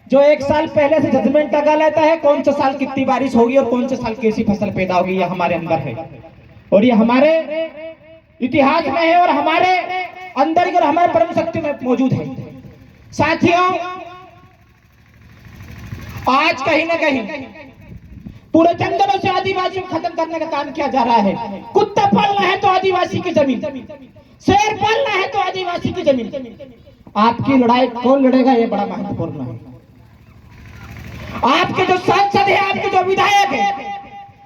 जो एक साल पहले से जजमेंट लगा लेता है कौन सा साल कितनी बारिश होगी और कौन से साल कैसी फसल पैदा होगी, ये हमारे अंदर है और ये हमारे इतिहास में है और हमारे अंदर और हमारे परम शक्ति में मौजूद है। साथियों, आज कहीं ना कहीं पूरे जंगलों से आदिवासी को खत्म करने का काम किया जा रहा है। कुत्ता पालना है तो आदिवासी की जमीन, शेर पालना है तो आदिवासी की जमीन। आपकी लड़ाई कौन लड़ेगा, ये बड़ा महत्वपूर्ण है। आपके जो सांसद है, आपके जो विधायक है,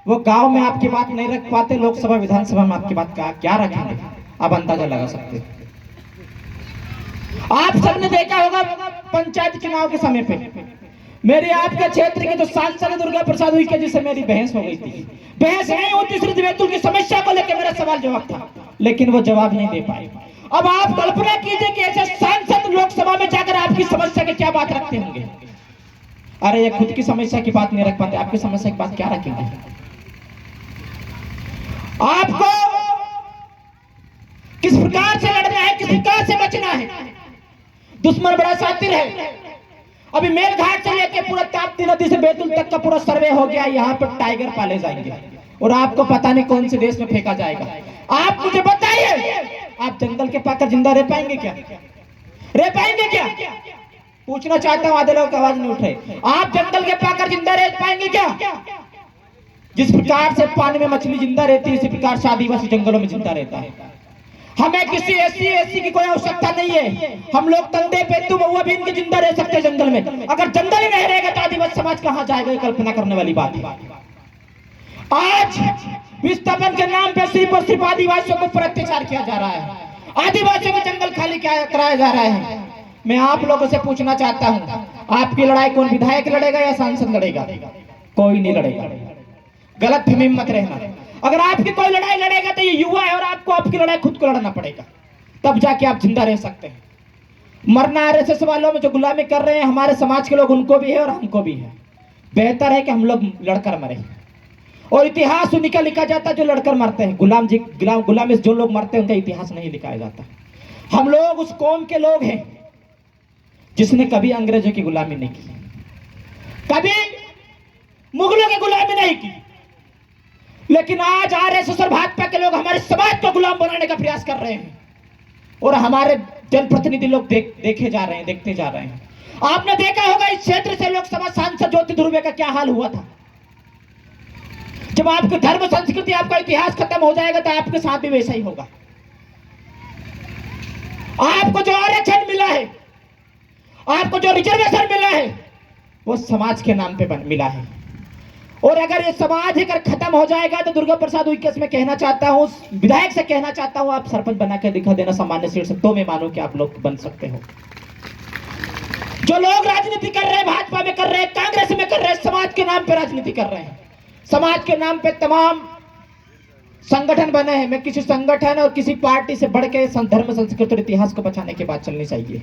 वो गांव में आपकी बात नहीं रख पाते, लोकसभा विधानसभा में आपकी बात क्या रखेंगे, आप अंदाजा लगा सकते हैं। आप सबने देखा होगा पंचायत चुनाव के समय पे मेरे आपके क्षेत्र के जो सांसद दुर्गा प्रसाद उइके जी से मेरी बहस हो गई थी। बहस नहीं होती, सिर्फ बैतूल की समस्या को लेकर मेरा सवाल जवाब था, लेकिन वो जवाब नहीं दे पाए। अब आप कल्पना कीजिए कि ऐसे सांसद लोकसभा में जाकर आपकी समस्या की क्या बात रखते होंगे। अरे ये खुद की समस्या की बात नहीं रख पाते, आपकी समस्या की बात क्या रखेंगे। आपको किस प्रकार से लड़ना है, किस प्रकार से बचना है। दुश्मन बड़ा शातिर है। अभी मेलघाट से लेकर पूरा ताप्ती नदी से बैतूल तक का पूरा सर्वे हो गया, यहाँ पर टाइगर पाले जाएंगे और आपको पता नहीं कौन से देश में फेंका जाएगा। आप मुझे बताइए, आप जंगल के पाकर जिंदा रह पाएंगे क्या, रह पाएंगे क्या? पूछना चाहता हूं, आधे लोग आवाज नहीं उठ रहे। आप जंगल के पाकर जिंदा रह पाएंगे क्या? जिस प्रकार से पानी में मछली जिंदा रहती है, इसी प्रकार से आदिवासी जंगलों में जिंदा रहता है। हमें किसी ऐसी की कोई आवश्यकता नहीं है। हम लोग तंदे पेतू महुआ भी इनके जिंदा रह सकते हैं जंगल में। अगर जंगल ही नहीं रहेगा तो आदिवासी समाज कहां जाएगा, ये कल्पना करने वाली बात है। आज विस्थापन के नाम पे सिर्फ और सिर्फ आदिवासियों को पर अत्याचार किया जा रहा है, आदिवासियों के जंगल खाली कराया जा रहा है। मैं आप लोगों से पूछना चाहता हूं, आपकी लड़ाई कौन विधायक लड़ेगा या सांसद लड़ेगा? कोई नहीं लड़ेगा। गलत फहमी मत रहना। अगर आपकी कोई लड़ाई लड़ेगा तो ये युवा है और आपको आपकी लड़ाई खुद को लड़ना पड़ेगा, तब जाके आप जिंदा रह सकते हैं। मरना आरएसएस वालों में जो गुलामी कर रहे हैं हमारे समाज के लोग, उनको भी है और हमको भी है। बेहतर है कि हम लोग लड़कर मरे और इतिहास उन्हीं का लिखा जाता है जो लड़कर मरते हैं। गुलामी जो लोग मरते हैं उनका इतिहास नहीं लिखाया जाता। हम लोग उस कौम के लोग हैं जिसने कभी अंग्रेजों की गुलामी नहीं की, कभी मुगलों की गुलामी नहीं की, लेकिन आज आरएसएस और भाजपा के लोग हमारे समाज को गुलाम बनाने का प्रयास कर रहे हैं और हमारे जनप्रतिनिधि लोग देखे जा रहे हैं, देखते जा रहे हैं। आपने देखा होगा इस क्षेत्र से लोकसभा सांसद ज्योति ध्रुवे का क्या हाल हुआ था। जब आपके धर्म संस्कृति आपका इतिहास खत्म हो जाएगा तो आपके साथ भी वैसा ही होगा। आपको जो आरक्षण मिला है, आपको जो रिजर्वेशन मिला है, वो समाज के नाम पे मिला है और अगर ये समाज अगर खत्म हो जाएगा तो दुर्गा प्रसाद उइके में कहना चाहता हूं, विधायक से कहना चाहता हूं, आप सरपंच बना के दिखा देना सामान्य सीट से, तो मैं मानूं कि आप लोग बन सकते हो। जो लोग राजनीति कर रहे हैं, भाजपा में कर रहे हैं, कांग्रेस में कर रहे हैं, समाज के नाम पे राजनीति कर रहे हैं। समाज के नाम पे तमाम संगठन बने हैं। मैं किसी संगठन और किसी पार्टी से बढ़ के धर्म संस्कृति और इतिहास को बचाने की बात चलनी चाहिए।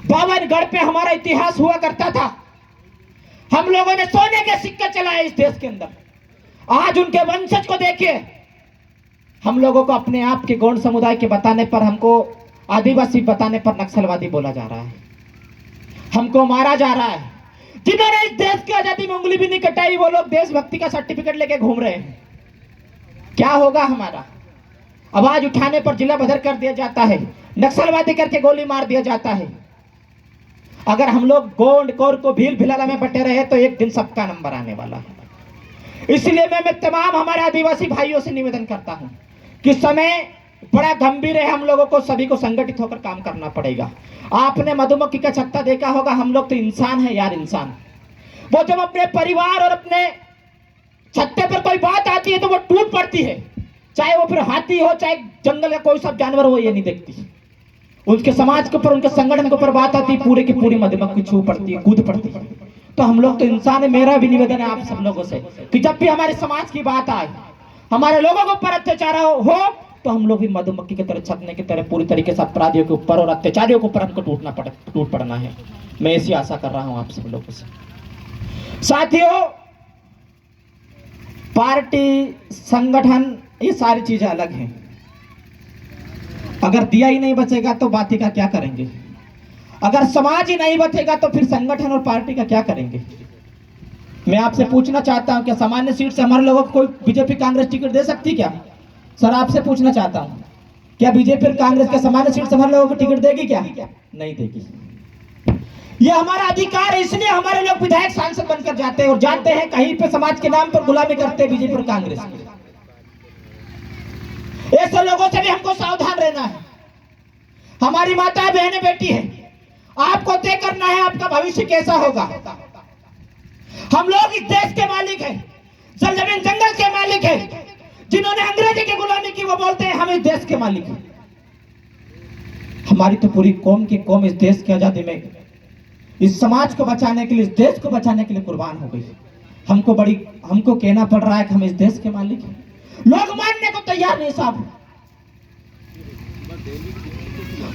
बावनगढ़ पे हमारा इतिहास हुआ करता था। हम लोगों ने सोने के सिक्के चलाए इस देश के अंदर। आज उनके वंशज को देखिए। हम लोगों को अपने आप के गौड़ समुदाय के बताने पर, हमको आदिवासी बताने पर नक्सलवादी बोला जा रहा है, हमको मारा जा रहा है। जिन्होंने इस देश की आजादी में उंगली भी नहीं कटाई, वो लोग देशभक्ति का सर्टिफिकेट लेके घूम रहे हैं। क्या होगा हमारा? आवाज उठाने पर जिला बदर कर दिया जाता है, नक्सलवादी करके गोली मार दिया जाता है। अगर हम लोग गोंड कोर को भील भिलाला में बटे रहे तो एक दिन सबका नंबर आने वाला है। इसलिए मैं तमाम हमारे आदिवासी भाइयों से निवेदन करता हूं कि समय बड़ा गंभीर है। हम लोगों को सभी को संगठित होकर काम करना पड़ेगा। आपने मधुमक्खी का छत्ता देखा होगा। हम लोग तो इंसान है यार, इंसान। वो जब अपने परिवार और अपने छत्ते पर कोई बात आती है तो वो टूट पड़ती है, चाहे वो फिर हाथी हो, चाहे जंगल का कोई सब जानवर हो, ये नहीं देखती। उनके समाज के ऊपर, उनके संगठन के ऊपर बात आती है, पूरे की पूरी मधुमक्खी छू पड़ती है, कूद पड़ती है। तो हम लोग तो इंसान है। मेरा भी निवेदन है आप सब लोगों से कि जब भी हमारे समाज की बात आए, हमारे लोगों के ऊपर अत्याचार हो, तो हम लोग भी मधुमक्खी की तरह, छत्ते की तरह पूरी तरीके से अपराधियों के ऊपर और अत्याचारियों के ऊपर हमको टूट पड़ना है। मैं ऐसी आशा कर रहा हूं आप सब लोगों से। साथियों, पार्टी, संगठन, ये सारी चीजें अलग हैं। अगर दिया ही नहीं बचेगा तो बात ही का क्या करेंगे। अगर समाज ही नहीं बचेगा तो फिर संगठन और पार्टी का क्या करेंगे? मैं आपसे पूछना चाहता हूं, क्या सामान्य सीट से हमारे लोगों को कोई बीजेपी कांग्रेस टिकट दे सकती क्या? सर आपसे पूछना चाहता हूं, क्या बीजेपी और कांग्रेस के सामान्य सीट से हमारे लोगों को टिकट देगी क्या? नहीं देगी। ये हमारा अधिकार है, इसलिए हमारे लोग विधायक सांसद बनकर जाते हैं और जाते हैं कहीं पे समाज के नाम पर गुलामी करते हैं बीजेपी और कांग्रेस की। ऐसे लोगों से भी हमको सावधान रहना है। हमारी माता बहनें बेटी है, आपको तय करना है आपका भविष्य कैसा होगा। हम लोग इस देश के मालिक हैं, जमीन जंगल के मालिक हैं। जिन्होंने अंग्रेजी की गुलामी की वो बोलते हैं हम इस देश के मालिक हैं। हमारी तो पूरी कौम की कौम इस देश की आजादी में, इस समाज को बचाने के लिए, इस देश को बचाने के लिए कुर्बान हो गई। हमको कहना पड़ रहा है कि हम इस देश के मालिक हैं। लोग मानने को तैयार नहीं साहब।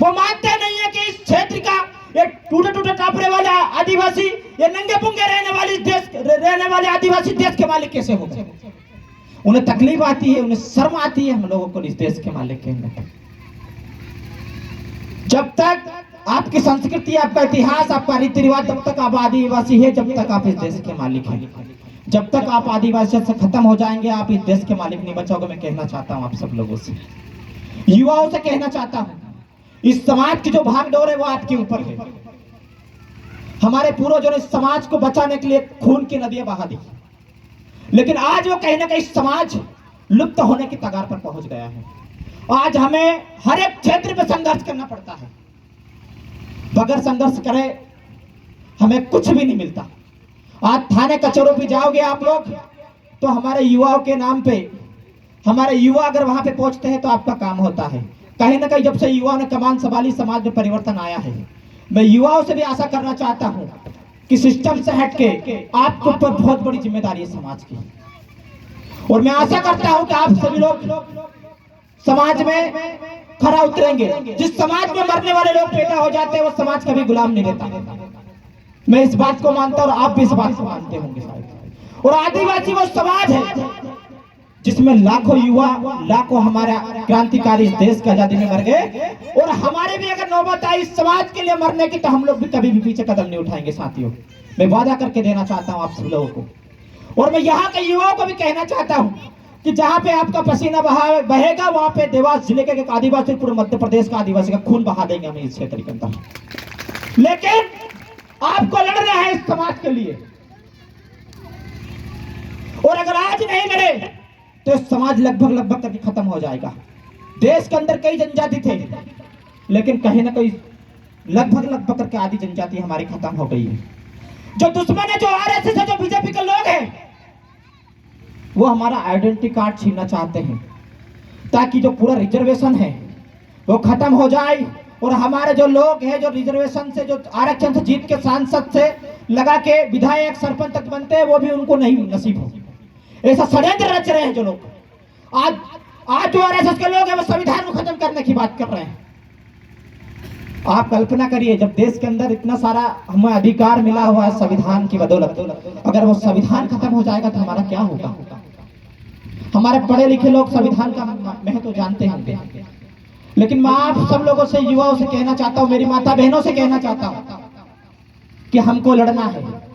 वो मानते नहीं है कि इस क्षेत्र का ये टूटे टूटे टापरे वाला आदिवासी, ये नंगे पुंगे रहने वाले आदिवासी देश के मालिक कैसे हो गए? उन्हें तकलीफ आती है, उन्हें शर्म आती है हम लोगों को इस देश के मालिक कहने। जब तक आपकी संस्कृति, आपका इतिहास, आपका रीति रिवाज, जब तक आप आदिवासी है, जब तक आप इस देश के मालिक हैं। जब तक आप आदिवासियों से खत्म हो जाएंगे, आप इस देश के मालिक नहीं बचोगे। मैं कहना चाहता हूं आप सब लोगों से, युवाओं से कहना चाहता हूं, इस समाज की जो भागदौड़ है वो आपके ऊपर है। हमारे पूर्वजों ने इस समाज को बचाने के लिए खून की नदियां बहा दी, लेकिन आज वो कहीं ना कहीं समाज लुप्त होने की कगार पर पहुंच गया है। आज हमें हर एक क्षेत्र में संघर्ष करना पड़ता है। बगैर संघर्ष करे हमें कुछ भी नहीं मिलता। आज थाने कचहरों पे जाओगे आप लोग तो हमारे युवाओं के नाम पे, हमारे युवा अगर वहां पे पहुंचते हैं तो आपका काम होता है। कहीं ना कहीं जब से युवाओं ने कमान संभाली, समाज में परिवर्तन आया है। मैं युवाओं से भी आशा करना चाहता हूं कि सिस्टम से हटके आपके ऊपर बहुत बड़ी जिम्मेदारी है समाज की, और मैं आशा करता हूं कि आप सभी लोग समाज में खरा उतरेंगे। जिस समाज में मरने वाले लोग पैदा हो जाते हैं वो समाज कभी गुलाम नहीं रहता। मैं इस बात को मानता हूं और आप भी इस बात को मानते होंगे शायद। और आदिवासी वो समाज है जिसमें लाखों युवा, लाखों हमारा क्रांतिकारी इस देश की आजादी में मर गए, और हमारे भी अगर नौबत आई इस समाज के लिए मरने की तो हम लोग भी कभी भी पीछे कदम नहीं उठाएंगे साथियों। मैं वादा करके देना चाहता हूं आप सब लोगों को, और मैं यहाँ के युवाओं को भी कहना चाहता हूं कि जहां पे आपका पसीना बहेगा वहां पे देवास जिले के एक आदिवासी, पूरे मध्य प्रदेश का आदिवासी का खून बहा देंगे हम इस क्षेत्र के अंदर। लेकिन आपको लड़ना है इस समाज के लिए, और अगर आज नहीं लड़े तो समाज लगभग करके खत्म हो जाएगा। देश के अंदर कई जनजाति थे, लेकिन कहीं ना कहीं लगभग करके आधी जनजाति हमारी खत्म हो गई है। जो दुश्मन है, जो आरएसएस है, जो बीजेपी के लोग हैं, वो हमारा आइडेंटिटी कार्ड छीनना चाहते हैं ताकि जो पूरा रिजर्वेशन है वो खत्म हो जाए, और हमारे जो लोग हैं जो रिजर्वेशन से, जो आरक्षण से जीत के सांसद से लगा के विधायक सरपंच तक बनते हैं, वो भी उनको नहीं नसीब हो। ऐसा षड्यंत्र रच रहे हैं जो लोग। आज जो आरएसएस के लोग हैं वो संविधान को खत्म करने की बात कर रहे हैं। आप कल्पना करिए, जब देश के अंदर इतना सारा हमें अधिकार मिला हुआ है संविधान की बदौलत, अगर वो संविधान खत्म हो जाएगा तो हमारा क्या होगा? हमारे पढ़े लिखे लोग संविधान का महत्व जानते होंगे, लेकिन मैं आप सब लोगों से, युवाओं से कहना चाहता हूं, मेरी माता बहनों से कहना चाहता हूं कि हमको लड़ना है।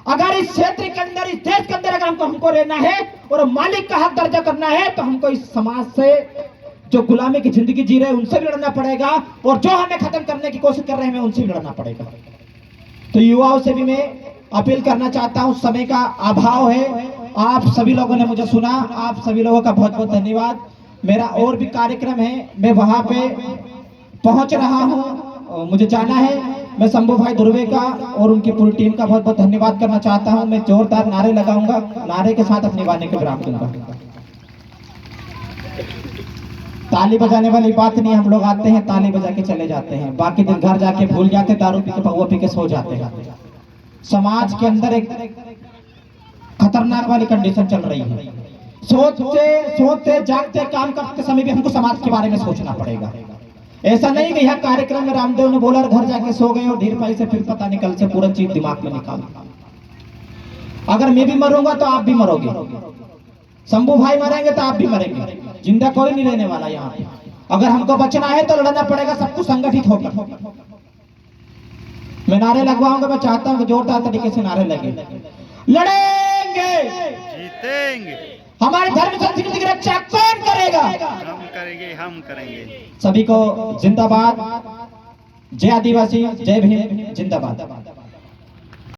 अगर इस क्षेत्र के अंदर, इस देश के अंदर अगर हमको रहना है और मालिक का हक दर्जा करना है तो हमको इस समाज से, जो गुलामी की जिंदगी जी रहे हैं, उनसे भी लड़ना पड़ेगा, और जो हमें खत्म करने की कोशिश कर रहे हैं उनसे भी लड़ना पड़ेगा। तो युवाओं से भी मैं अपील करना चाहता हूं, समय का अभाव है, आप सभी लोगों ने मुझे सुना, आप सभी लोगों का बहुत बहुत धन्यवाद। मेरा और भी कार्यक्रम है, मैं वहां पे पहुंच रहा हूं, मुझे जाना है। मैं शंभू भाई धुर्वे का और उनकी पूरी टीम का बहुत बहुत धन्यवाद करना चाहता हूं। मैं जोरदार नारे लगाऊंगा, नारे के साथ अपनी वाणी को विराम दूंगा। ताली बजाने वाली बात नहीं, हम लोग आते हैं ताली बजा के चले जाते हैं, बाकी दिन घर जाके भूल जाते, दारू पी के पहुआ पी के सो जाते हैं। समाज के अंदर एक खतरनाक वाली कंडीशन चल रही है। सोचते जागते काम करते समय भी हमको समाज के बारे में सोचना पड़ेगा। ऐसा नहीं कि यह कार्यक्रम में रामदेव ने बोला और घर जाके सो गए और धीर पाई से फिर पता निकल से पूरा चीज दिमाग में निकाल। अगर मैं भी मरूंगा तो आप भी मरोगे, शंभू भाई मरेंगे तो आप भी मरेंगे, जिंदा कोई नहीं रहने वाला यहाँ पे। अगर हमको बचना है तो लड़ना पड़ेगा सबको संगठित होकर। मैं नारे लगवाऊंगा, मैं चाहता हूँ कि जोरदार तरीके से नारे लगे। लड़ेंगे, जीतेंगे। हमारे धर्म संस्कृति की रक्षा कौन करेगा? हम करेंगे, हम करेंगे। सभी को जिंदाबाद, जय आदिवासी, जय भीम, जिंदाबाद।